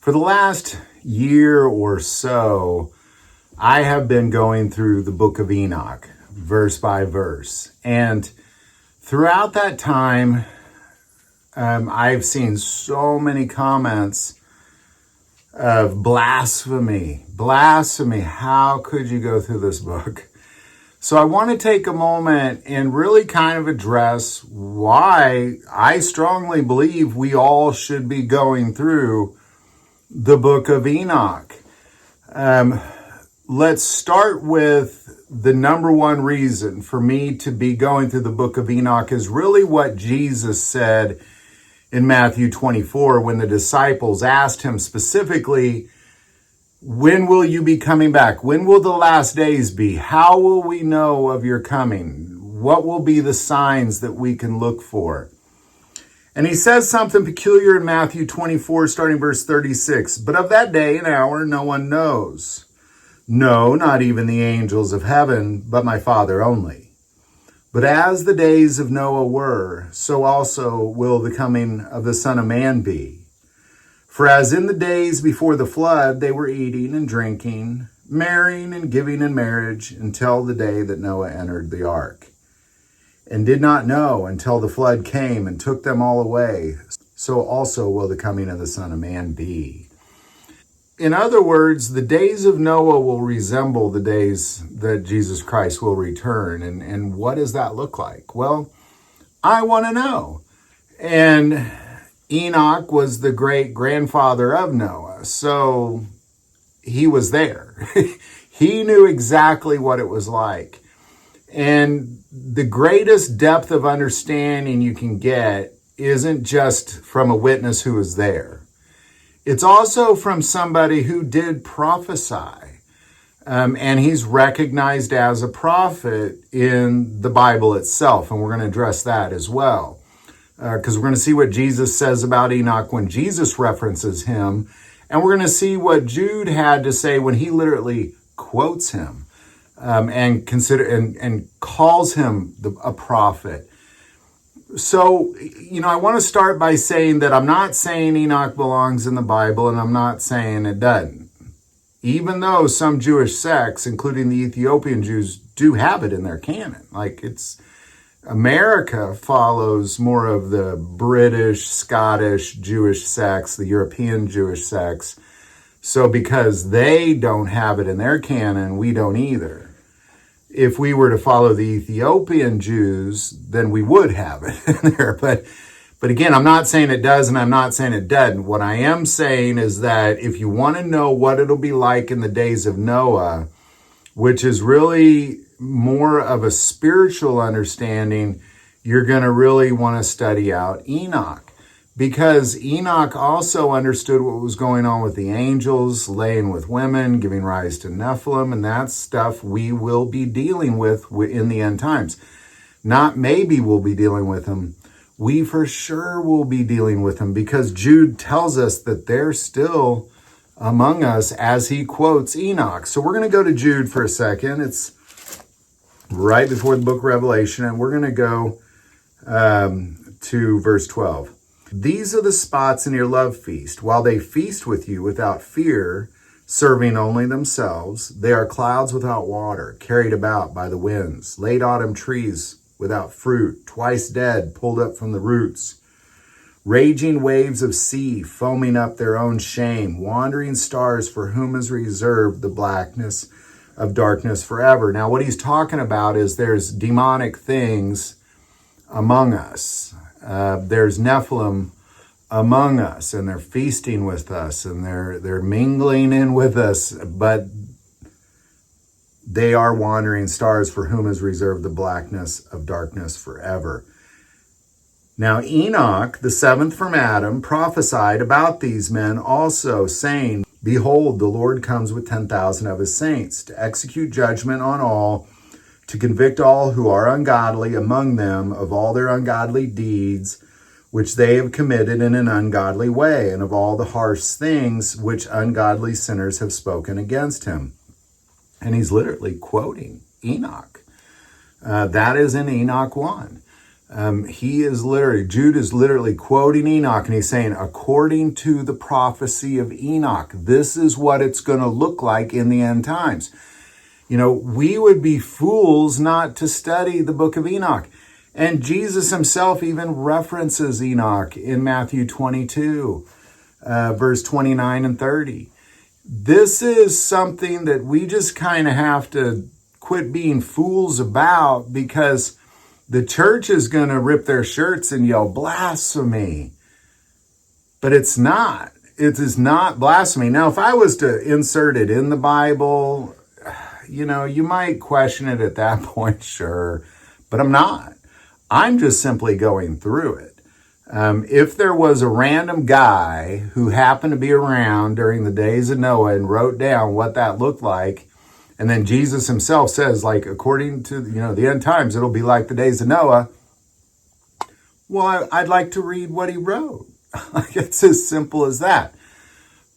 For the last year or so, I have been going through the Book of Enoch, verse by verse. And throughout that time, I've seen so many comments of blasphemy. Blasphemy. How could you go through this book? So I want to take a moment and really kind of address why I strongly believe we all should be going through the Book of Enoch. Let's start with the number one reason for me to be going through the Book of Enoch is really what Jesus said in Matthew 24 when the disciples asked him specifically, when will you be coming back? When will the last days be? How will we know of your coming? What will be the signs that we can look for? And he says something peculiar in Matthew 24, starting verse 36. But of that day and hour, no one knows. No, not even the angels of heaven, but my Father only. But as the days of Noah were, so also will the coming of the Son of Man be. For as in the days before the flood, they were eating and drinking, marrying and giving in marriage until the day that Noah entered the ark, and did not know until the flood came and took them all away. So also will the coming of the Son of Man be. In other words, the days of Noah will resemble the days that Jesus Christ will return. And what does that look like? Well, I want to know. And Enoch was the great grandfather of Noah, so he was there. He knew exactly what it was like. And the greatest depth of understanding you can get isn't just from a witness who was there. It's also from somebody who did prophesy. And he's recognized as a prophet in the Bible itself. And we're going to address that as well. Because we're going to see what Jesus says about Enoch when Jesus references him. And we're going to see what Jude had to say when he literally quotes him. And calls him a prophet. So, I want to start by saying that I'm not saying Enoch belongs in the Bible, and I'm not saying it doesn't. Even though some Jewish sects, including the Ethiopian Jews, do have it in their canon. America follows more of the British, Scottish Jewish sects, the European Jewish sects. So because they don't have it in their canon, we don't either. If we were to follow the Ethiopian Jews, then we would have it in there. But again, I'm not saying it does and I'm not saying it doesn't. What I am saying is that if you want to know what it'll be like in the days of Noah, which is really more of a spiritual understanding, you're going to really want to study out Enoch. Because Enoch also understood what was going on with the angels, laying with women, giving rise to Nephilim, and that's stuff we will be dealing with in the end times. Not maybe we'll be dealing with them. We for sure will be dealing with them because Jude tells us that they're still among us as he quotes Enoch. So we're going to go to Jude for a second. It's right before the book of Revelation, and we're going to go to verse 12. These are the spots in your love feast. While they feast with you without fear, serving only themselves, they are clouds without water, carried about by the winds, late autumn trees without fruit, twice dead, pulled up from the roots, raging waves of sea, foaming up their own shame, wandering stars for whom is reserved the blackness of darkness forever. Now, what he's talking about is there's demonic things among us. There's Nephilim among us, and they're feasting with us, and they're mingling in with us, but they are wandering stars for whom is reserved the blackness of darkness forever. Now Enoch, the seventh from Adam, prophesied about these men also, saying, Behold, the Lord comes with 10,000 of his saints, to execute judgment on all, to convict all who are ungodly among them of all their ungodly deeds, which they have committed in an ungodly way, and of all the harsh things which ungodly sinners have spoken against him. And he's literally quoting Enoch. That is in Enoch 1. Jude is literally quoting Enoch, and he's saying, according to the prophecy of Enoch, this is what it's going to look like in the end times. We would be fools not to study the book of Enoch. And Jesus himself even references Enoch in Matthew 22, verse 29 and 30. This is something that we just kind of have to quit being fools about, because the church is going to rip their shirts and yell blasphemy. But it's not. It is not blasphemy. Now, if I was to insert it in the Bible, you might question it at that point, sure. But I'm not. I'm just simply going through it. If there was a random guy who happened to be around during the days of Noah and wrote down what that looked like, and then Jesus himself says, like, according to, the end times, it'll be like the days of Noah. Well, I'd like to read what he wrote. It's as simple as that.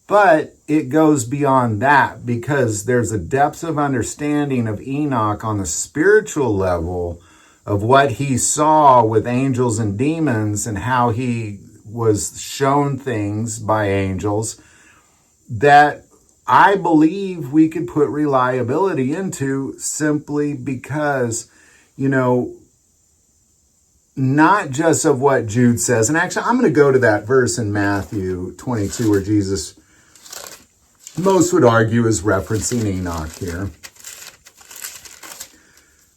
But it goes beyond that, because there's a depth of understanding of Enoch on the spiritual level of what he saw with angels and demons, and how he was shown things by angels that I believe we could put reliability into, simply because, not just of what Jude says. And actually, I'm going to go to that verse in Matthew 22 where Jesus, most would argue, is referencing Enoch here.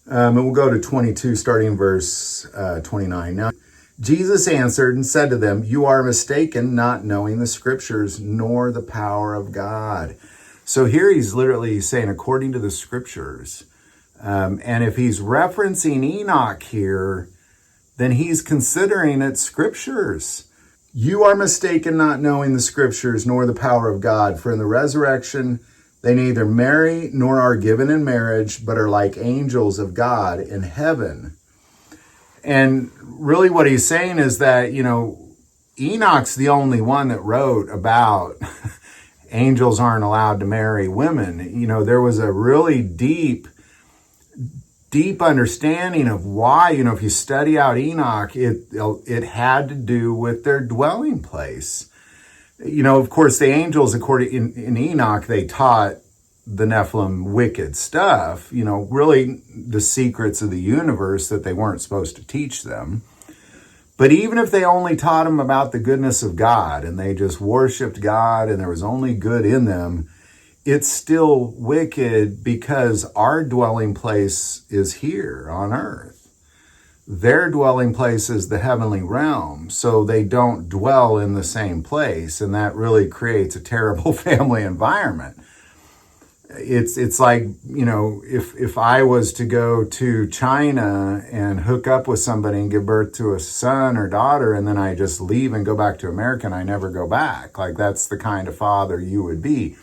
And we'll go to 22, starting in verse 29. Now, Jesus answered and said to them, you are mistaken, not knowing the scriptures nor the power of God. So here he's literally saying, according to the scriptures. And if he's referencing Enoch here, then he's considering it scriptures. You are mistaken, not knowing the scriptures nor the power of God. For in the resurrection, they neither marry nor are given in marriage, but are like angels of God in heaven. And really what he's saying is that, Enoch's the only one that wrote about angels aren't allowed to marry women. There was a really deep understanding of why, if you study out Enoch, it had to do with their dwelling place. Of course, the angels, according in Enoch, they taught the Nephilim wicked stuff, really the secrets of the universe that they weren't supposed to teach them. But even if they only taught them about the goodness of God and they just worshiped God and there was only good in them, it's still wicked, because our dwelling place is here on earth. Their dwelling place is the heavenly realm, so they don't dwell in the same place, and that really creates a terrible family environment. It's like, if I was to go to China and hook up with somebody and give birth to a son or daughter, and then I just leave and go back to America and I never go back. Like, that's the kind of father you would be.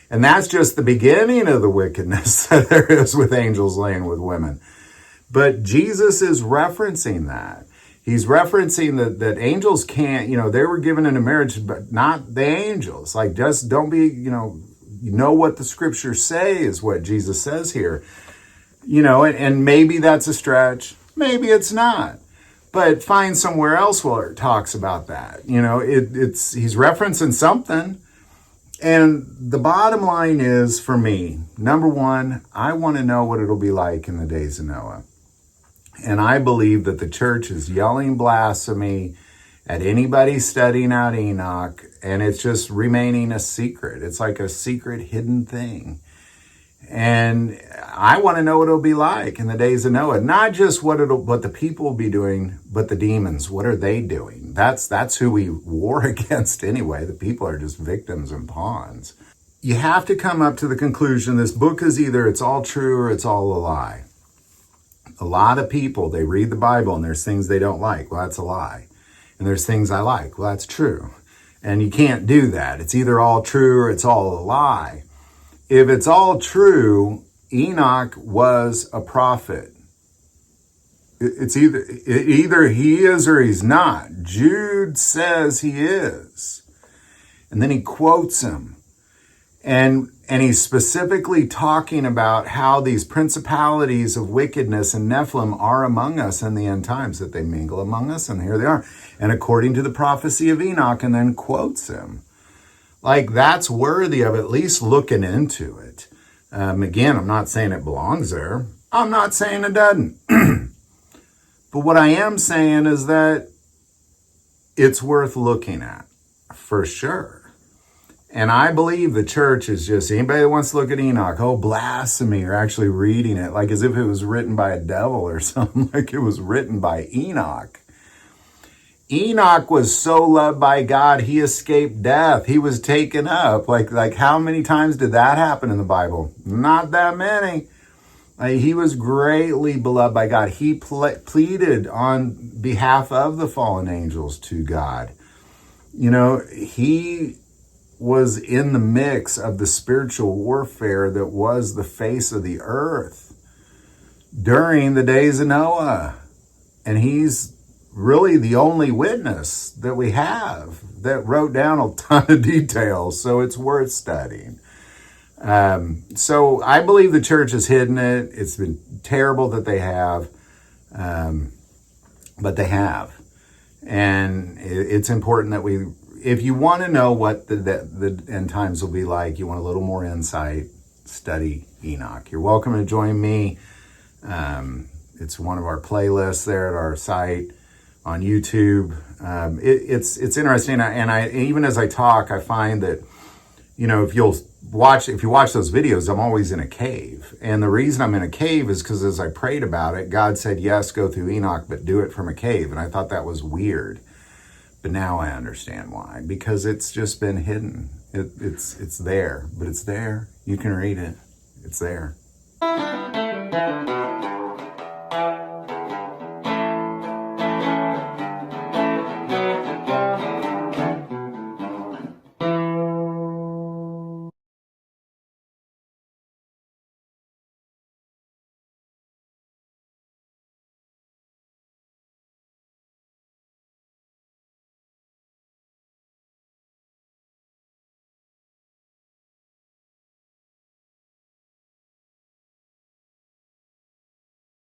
And that's just the beginning of the wickedness that there is with angels laying with women. But Jesus is referencing that. He's referencing that angels can't, they were given in a marriage, but not the angels. Like, just don't be, what the scriptures say is what Jesus says here. And maybe that's a stretch. Maybe it's not. But find somewhere else where it talks about that. He's referencing something. And the bottom line is, for me, number one, I want to know what it'll be like in the days of Noah. And I believe that the church is yelling blasphemy at anybody studying out Enoch, and it's just remaining a secret. It's like a secret hidden thing. And I want to know what it'll be like in the days of Noah. Not just what the people will be doing, but the demons. What are they doing? That's who we war against anyway. The people are just victims and pawns. You have to come up to the conclusion this book is either it's all true or it's all a lie. A lot of people, they read the Bible and there's things they don't like. Well, that's a lie. And there's things I like. Well, that's true. And you can't do that. It's either all true or it's all a lie. If it's all true, Enoch was a prophet. It's either he is or he's not. Jude says he is. And then he quotes him. And he's specifically talking about how these principalities of wickedness and Nephilim are among us in the end times, that they mingle among us, and here they are. And according to the prophecy of Enoch, and then quotes him. Like, that's worthy of at least looking into it. Again, I'm not saying it belongs there. I'm not saying it doesn't. But what I am saying is that it's worth looking at, for sure. And I believe the church is just, anybody that wants to look at Enoch, oh, blasphemy, or actually reading it like as if it was written by a devil or something, like it was written by Enoch. Enoch was so loved by God, he escaped death. He was taken up. Like how many times did that happen in the Bible? Not that many. He was greatly beloved by God. He pleaded on behalf of the fallen angels to God. You know, he was in the mix of the spiritual warfare that was the face of the earth during the days of Noah. And he's really the only witness that we have that wrote down a ton of details. So it's worth studying. So I believe the church has hidden it. It's been terrible that they have, but they have. And it's important that if you want to know what the end times will be like, you want a little more insight, study Enoch. You're welcome to join me. It's one of our playlists there at our site on YouTube. It's interesting, and I even as I talk, I find that, you know, if you watch those videos, I'm always in a cave. And the reason I'm in a cave is because as I prayed about it, God said, yes, go through Enoch, but do it from a cave. And I thought that was weird. But now I understand why, because it's just been hidden. It's there, but it's there. You can read it. It's there.